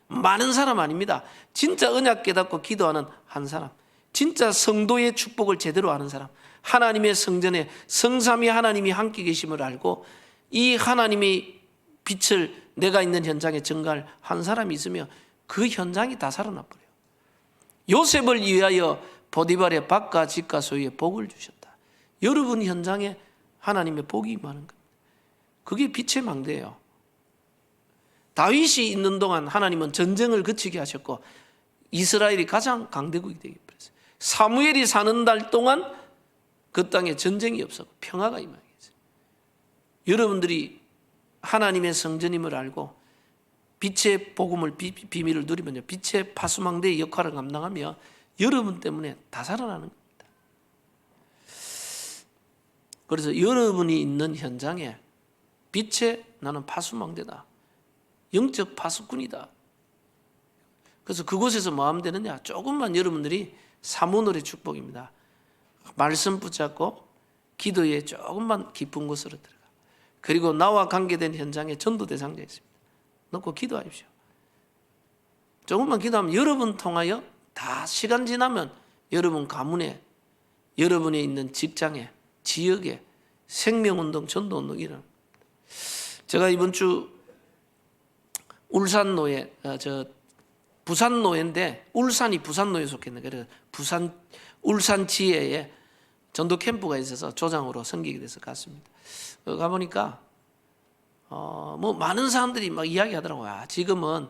많은 사람 아닙니다. 진짜 언약 깨닫고 기도하는 한 사람, 진짜 성도의 축복을 제대로 아는 사람, 하나님의 성전에 성삼위 하나님이 함께 계심을 알고 이 하나님의 빛을 내가 있는 현장에 증가할 한 사람이 있으면 그 현장이 다 살아나 버려요. 요셉을 위하여 보디발의 밭과 집과 소유에 복을 주셨다. 여러분 현장에 하나님의 복이 임하는 겁니다. 그게 빛의 망대예요. 다윗이 있는 동안 하나님은 전쟁을 그치게 하셨고 이스라엘이 가장 강대국이 되게 했어요. 사무엘이 사는 달 동안 그 땅에 전쟁이 없었고 평화가 임하게 했어요. 여러분들이 하나님의 성전임을 알고 빛의 복음을 비밀을 누리면요, 빛의 파수망대의 역할을 감당하며 여러분 때문에 다 살아나는 겁니다. 그래서 여러분이 있는 현장에 빛의 나는 파수망대다, 영적 파수꾼이다. 그래서 그곳에서 뭐 하면 되느냐, 조금만 여러분들이 사모놀의 축복입니다. 말씀 붙잡고 기도에 조금만 깊은 곳으로 들어가. 그리고 나와 관계된 현장에 전도 대상자 있습니다. 놓고 기도하십시오. 조금만 기도하면 여러분 통하여 다 시간 지나면 여러분 가문에, 여러분이 있는 직장에, 지역에 생명운동, 전도운동이 일어납니다. 제가 이번 주 울산노예, 부산노예인데 울산이 부산노예에 속했네. 그래서 울산 지혜에 전도 캠프가 있어서 조장으로 섬기게 돼서 갔습니다. 가보니까 뭐 많은 사람들이 막 이야기하더라고요. 지금은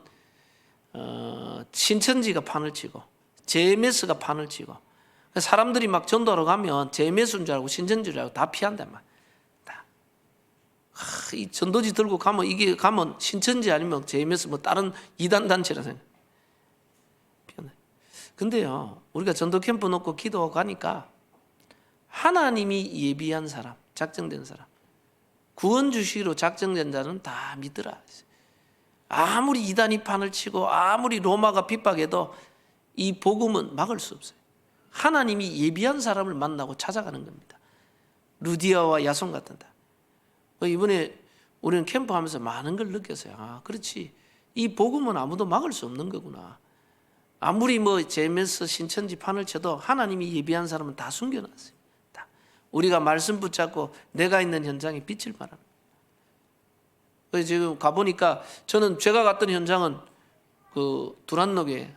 신천지가 판을 치고 JMS가 판을 치고 사람들이 막 전도하러 가면 JMS인 줄 알고 신천지인 줄 알고 다 피한단 말이야. 이 전도지 들고 가면 이게 가면 신천지 아니면 JMS 뭐 다른 이단 단체라 생각. 근데요, 우리가 전도 캠프 놓고 기도하고 가니까 하나님이 예비한 사람, 작정된 사람, 구원 주시기로 작정된 자는 다 믿더라. 아무리 이단이 판을 치고 아무리 로마가 핍박해도 이 복음은 막을 수 없어요. 하나님이 예비한 사람을 만나고 찾아가는 겁니다. 루디아와 야손 같은다. 이번에 우리는 캠프하면서 많은 걸 느꼈어요. 아, 그렇지. 이 복음은 아무도 막을 수 없는 거구나. 아무리 뭐 JMS 신천지 판을 쳐도 하나님이 예비한 사람은 다 숨겨놨어요. 다. 우리가 말씀 붙잡고 내가 있는 현장에 빛을 발합니다. 그래서 지금 가보니까 저는 제가 갔던 현장은 그 두란노교에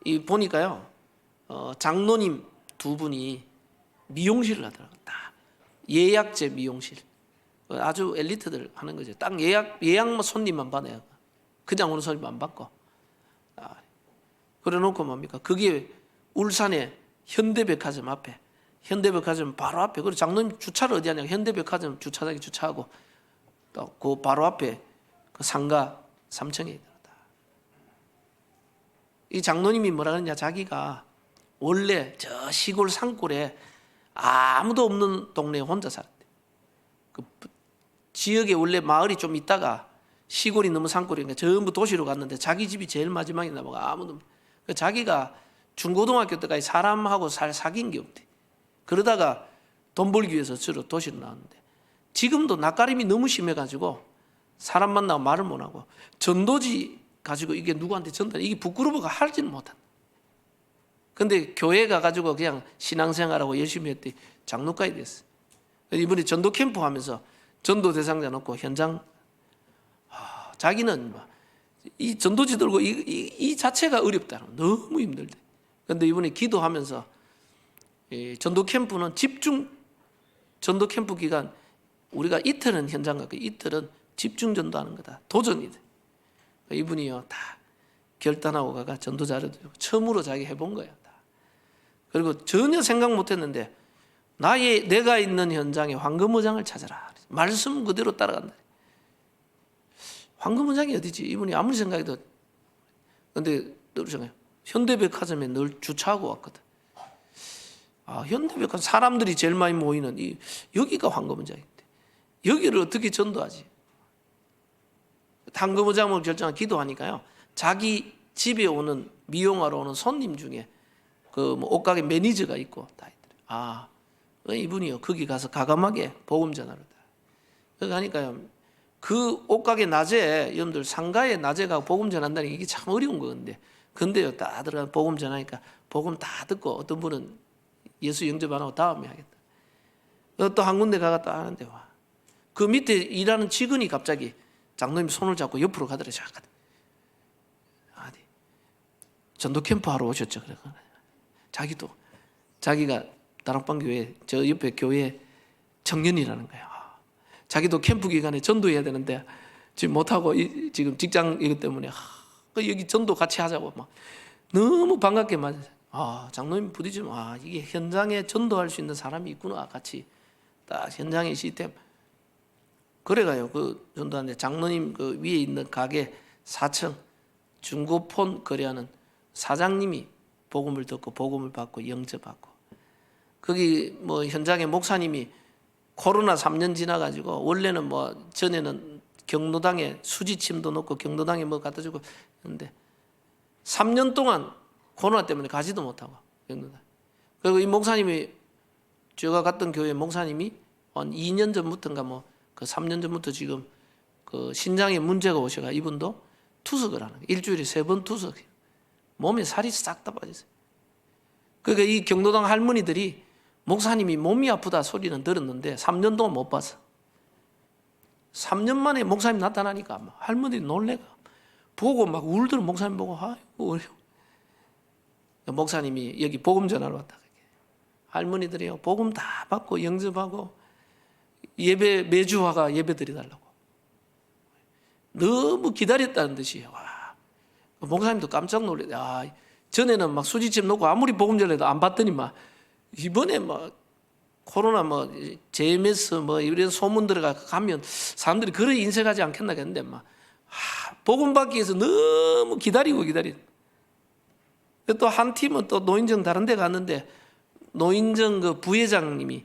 이 보니까요, 장로님 두 분이 미용실을 하더라고요. 다 예약제 미용실. 아주 엘리트들 하는 거죠. 딱 예약 손님만 받아요. 그냥 오는 손님 안 받고. 그래 놓고 뭡니까? 그게 울산에 현대백화점 앞에, 현대백화점 바로 앞에, 그리고 장로님 주차를 어디 하냐? 현대백화점 주차장에 주차하고 또 그 바로 앞에 그 상가 3층에 있다. 이 장로님이 뭐라 그러냐? 자기가 원래 저 시골 산골에 아무도 없는 동네에 혼자 살았대. 그 지역에 원래 마을이 좀 있다가 시골이 너무 산골이니까 전부 도시로 갔는데 자기 집이 제일 마지막에 남아가 아무도 없네. 자기가 중고등학교 때까지 사람하고 사귄 게 없대. 그러다가 돈 벌기 위해서 주로 도시로 나왔는데 지금도 낯가림이 너무 심해가지고 사람 만나고 말을 못하고 전도지 가지고 이게 누구한테 전달, 이게 부끄러워가 하지는 못한다. 근데 교회 가가지고 그냥 신앙생활하고 열심히 했더니 장로까지 됐어. 이번에 전도 캠프 하면서 전도 대상자 놓고 현장, 자기는 이 전도지 들고 이 자체가 어렵다. 너무 힘들대. 근데 이번에 기도하면서 전도 캠프는 집중 전도 캠프 기간 우리가 이틀은 현장 가고 이틀은 집중 전도하는 거다. 도전이 돼. 이분이요 다 결단하고 가가 전도 자료도 처음으로 자기 해본 거야. 다. 그리고 전혀 생각 못했는데 내가 있는 현장에 황금의장을 찾아라. 말씀 그대로 따라간다. 황금의장이 어디지? 이분이 아무리 생각해도, 근데 늘 생각해. 현대백화점에 늘 주차하고 왔거든. 현대백화점 사람들이 제일 많이 모이는 여기가 황금의장인데 여기를 어떻게 전도하지? 황금의장을 결정한 기도하니까요. 자기 집에 오는 미용하러 오는 손님 중에 그 뭐 옷가게 매니저가 있고 다 있더래. 이분이요 거기 가서 가감하게 복음 전하러. 그러니까 하니까요. 그 옷가게 낮에 여러분들 상가에 낮에 가고 복음 전한다는 게 이게 참 어려운 건데, 근데요 다 들어가 복음 전하니까 복음 다 듣고 어떤 분은 예수 영접 안 하고 다음에 하겠다. 또 한 군데 가가 또 하는데 와. 그 밑에 일하는 직원이 갑자기 장로님 손을 잡고 옆으로 가더래. 잠깐. 전도 캠프 하러 오셨죠. 그래. 자기도 자기가 다락방 교회 저 옆에 교회 청년이라는 거야. 자기도 캠프 기간에 전도해야 되는데 지금 못하고 지금 직장 이것 때문에 여기 전도 같이 하자고 막 너무 반갑게 맞아요. 장로님 부딪히면 이게 현장에 전도할 수 있는 사람이 있구나. 같이 딱 현장의 시스템. 그래가요 그 전도하는데 장로님 그 위에 있는 가게 4층 중고폰 거래하는 사장님이 복음을 듣고 복음을 받고 영접받고, 거기 뭐 현장에 목사님이 코로나 3년 지나가지고 원래는 뭐 전에는 경로당에 수지침도 넣고 경로당에 뭐 갖다 주고 했는데 3년 동안 코로나 때문에 가지도 못하고 경로당. 그리고 이 목사님이 제가 갔던 교회 목사님이 한 2년 전부터인가 뭐 그 3년 전부터 지금 그 신장에 문제가 오셔가 이분도 투석을 하는 거예요. 일주일에 3번 투석해요. 몸에 살이 싹 다 빠졌어요. 그러니까 이 경로당 할머니들이 목사님이 몸이 아프다 소리는 들었는데 3년 동안 못 봤어. 3년 만에 목사님 나타나니까 할머니들이 놀래가 보고 막 울더라. 목사님 보고 아이고 목사님이 여기 복음 전하러 왔다. 할머니들이요 복음 다 받고 영접하고 예배 매주 와가 예배 드리달라고 너무 기다렸다는 듯이. 와, 목사님도 깜짝 놀래. 전에는 막 수지침 놓고 아무리 복음 전해도 안 받더니 막 이번에 막 코로나 뭐 JMS 뭐 이런 소문 들어가 가면 사람들이 그런 인색하지 않겠나 했는데 막 복음 받기 위해서 너무 기다리고. 또 한 팀은 또 노인정 다른 데 갔는데 노인정 그 부회장님이,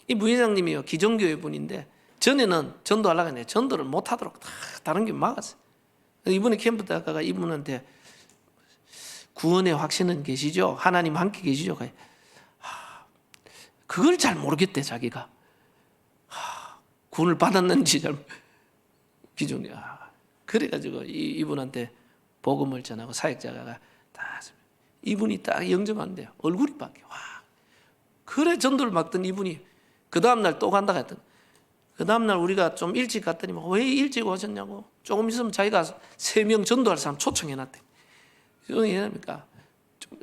이 부회장님이요 기존교회 분인데 전에는 전도하려고 했는데 전도를 못하도록 다 다른 게 막았어요. 이번에 캠프 때 아까 이분한테 구원의 확신은 계시죠? 하나님 함께 계시죠? 그걸 잘 모르겠대 자기가. 구원을 받았는지 잘 기존에. 그래가지고 이분한테 복음을 전하고 사역자가 다 이분이 딱 영접한대요. 얼굴이 바뀌어. 그래 전도를 맡던 이분이 그 다음날 또 간다 했더니 그 다음날 우리가 좀 일찍 갔더니 왜 일찍 오셨냐고. 조금 있으면 자기가 3명 전도할 사람 초청해놨대. 왜냐니까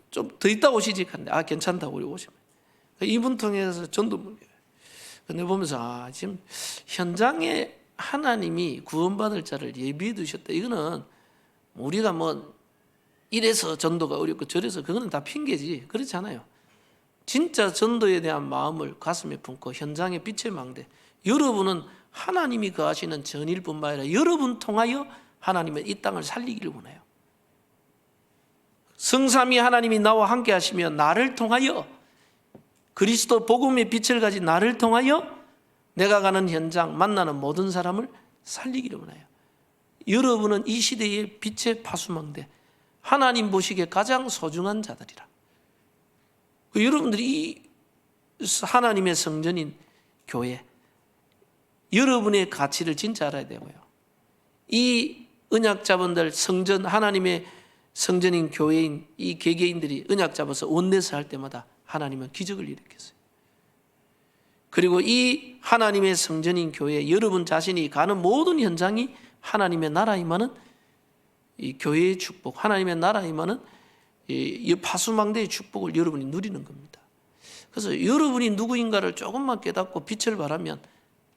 좀 더 있다 오시지 했는데 괜찮다고 우리 오시면 이분 통해서 전도. 근데 보면서 지금 현장에 하나님이 구원받을 자를 예비해 두셨다. 이거는 우리가 뭐 이래서 전도가 어렵고 저래서 그거는 다 핑계지. 그렇지 않아요. 진짜 전도에 대한 마음을 가슴에 품고 현장에 빛의 망대. 여러분은 하나님이 거하시는 전일뿐만 아니라 여러분 통하여 하나님은 이 땅을 살리기를 원해요. 성삼위 하나님이 나와 함께 하시면 나를 통하여 그리스도 복음의 빛을 가진 나를 통하여 내가 가는 현장 만나는 모든 사람을 살리기를 원해요. 여러분은 이 시대의 빛의 파수망대, 하나님 보시기에 가장 소중한 자들이라. 여러분들이 이 하나님의 성전인 교회, 여러분의 가치를 진짜 알아야 되고요. 이 언약자분들 성전, 하나님의 성전인 교회인 이 개개인들이 언약 잡아서 원내서 할 때마다 하나님은 기적을 일으켰어요. 그리고 이 하나님의 성전인 교회, 여러분 자신이 가는 모든 현장이 하나님의 나라 임하는 이 교회의 축복, 하나님의 나라 임하는 이 파수망대의 축복을 여러분이 누리는 겁니다. 그래서 여러분이 누구인가를 조금만 깨닫고 빛을 발하면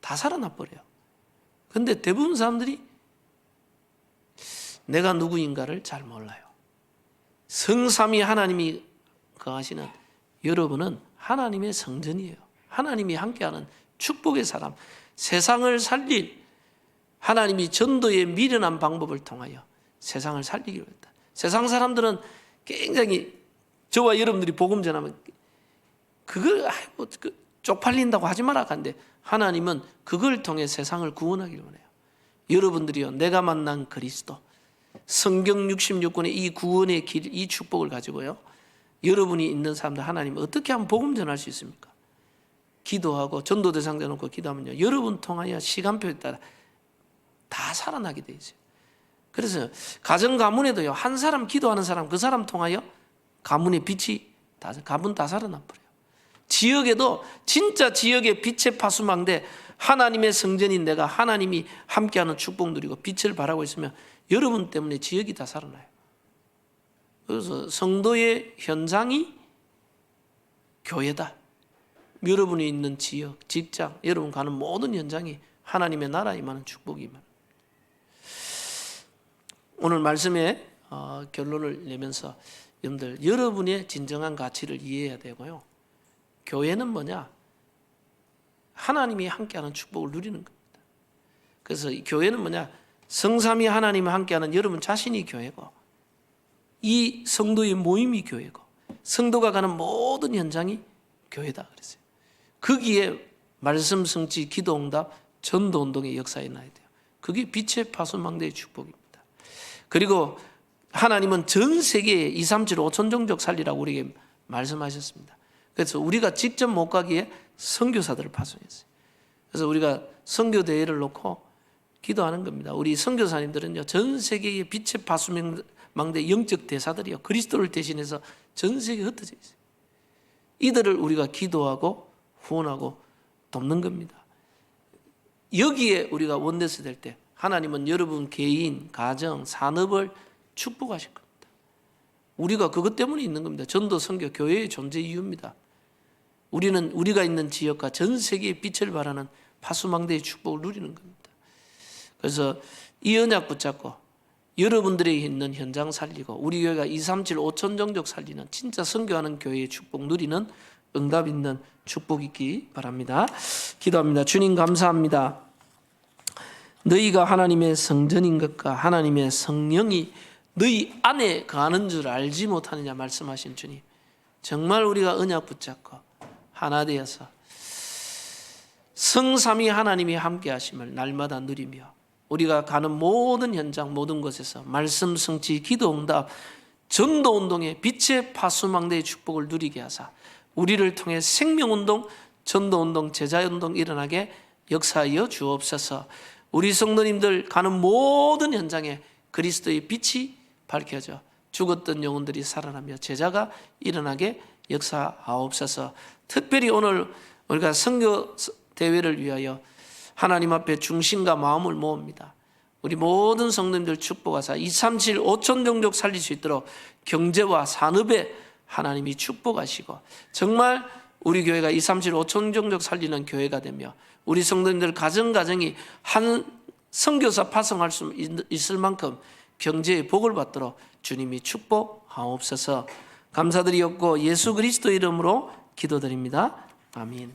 다 살아나 버려요. 그런데 대부분 사람들이 내가 누구인가를 잘 몰라요. 성삼위 하나님이 거하시는 여러분은 하나님의 성전이에요. 하나님이 함께하는 축복의 사람, 세상을 살릴 하나님이 전도의 미련한 방법을 통하여 세상을 살리기로 했다. 세상 사람들은 굉장히 저와 여러분들이 복음 전하면 그걸 쪽팔린다고 하지 마라 하는데 하나님은 그걸 통해 세상을 구원하기를 원해요. 여러분들이요, 내가 만난 그리스도, 성경 66권의 이 구원의 길, 이 축복을 가지고요, 여러분이 있는 사람들 하나님 어떻게 하면 복음 전할 수 있습니까? 기도하고 전도 대상자 놓고 기도하면요, 여러분 통하여 시간표에 따라 다 살아나게 돼 있어요. 그래서 가정 가문에도요, 한 사람 기도하는 사람, 그 사람 통하여 가문의 빛이 가문 다 살아나 버려요. 지역에도 진짜 지역의 빛의 파수망대, 하나님의 성전인 내가 하나님이 함께하는 축복 누리고 빛을 발하고 있으면 여러분 때문에 지역이 다 살아나요. 그래서 성도의 현장이 교회다. 여러분이 있는 지역, 직장, 여러분 가는 모든 현장이 하나님의 나라 임하는 축복이만. 오늘 말씀의 결론을 내면서 여러분들, 여러분의 진정한 가치를 이해해야 되고요. 교회는 뭐냐? 하나님이 함께하는 축복을 누리는 겁니다. 그래서 이 교회는 뭐냐? 성삼위 하나님이 함께하는 여러분 자신이 교회고, 이 성도의 모임이 교회고, 성도가 가는 모든 현장이 교회다 그랬어요. 거기에 말씀 성취, 기도 응답, 전도 운동의 역사에 나야 돼요. 그게 빛의 파수망대의 축복입니다. 그리고 하나님은 전 세계에 237 5천 종족 살리라고 우리에게 말씀하셨습니다. 그래서 우리가 직접 못 가기에 선교사들을 파송했어요. 그래서 우리가 선교 대회를 놓고 기도하는 겁니다. 우리 선교사님들은요, 전 세계의 빛의 파수망대 영적 대사들이요, 그리스도를 대신해서 전 세계에 흩어져 있어요. 이들을 우리가 기도하고 후원하고 돕는 겁니다. 여기에 우리가 원내스 될 때 하나님은 여러분 개인, 가정, 산업을 축복하실 겁니다. 우리가 그것 때문에 있는 겁니다. 전도, 선교, 교회의 존재 이유입니다. 우리는 우리가 있는 지역과 전 세계의 빛을 발하는 파수망대의 축복을 누리는 겁니다. 그래서 이 언약 붙잡고 여러분들이 있는 현장 살리고 우리 교회가 237 5천 종족 살리는 진짜 선교하는 교회의 축복 누리는 응답 있는 축복 있기 바랍니다. 기도합니다. 주님 감사합니다. 너희가 하나님의 성전인 것과 하나님의 성령이 너희 안에 거하는 줄 알지 못하느냐 말씀하신 주님, 정말 우리가 언약 붙잡고 하나 되어서 성삼위 하나님이 함께 하심을 날마다 누리며 우리가 가는 모든 현장 모든 곳에서 말씀 성취, 기도 응답, 전도 운동의 빛의 파수망대의 축복을 누리게 하사 우리를 통해 생명운동, 전도운동, 제자운동 일어나게 역사하여 주옵소서. 우리 성도님들 가는 모든 현장에 그리스도의 빛이 밝혀져 죽었던 영혼들이 살아나며 제자가 일어나게 역사하옵소서. 특별히 오늘 우리가 선교 대회를 위하여 하나님 앞에 중심과 마음을 모읍니다. 우리 모든 성도님들 축복하사 237 5천 종족 살릴 수 있도록 경제와 산업에 하나님이 축복하시고 정말 우리 교회가 237 5천 종족 살리는 교회가 되며 우리 성도님들 가정가정이 한 선교사 파송할 수 있을 만큼 경제의 복을 받도록 주님이 축복하옵소서. 감사드리옵고 예수 그리스도 이름으로 기도드립니다. 아멘.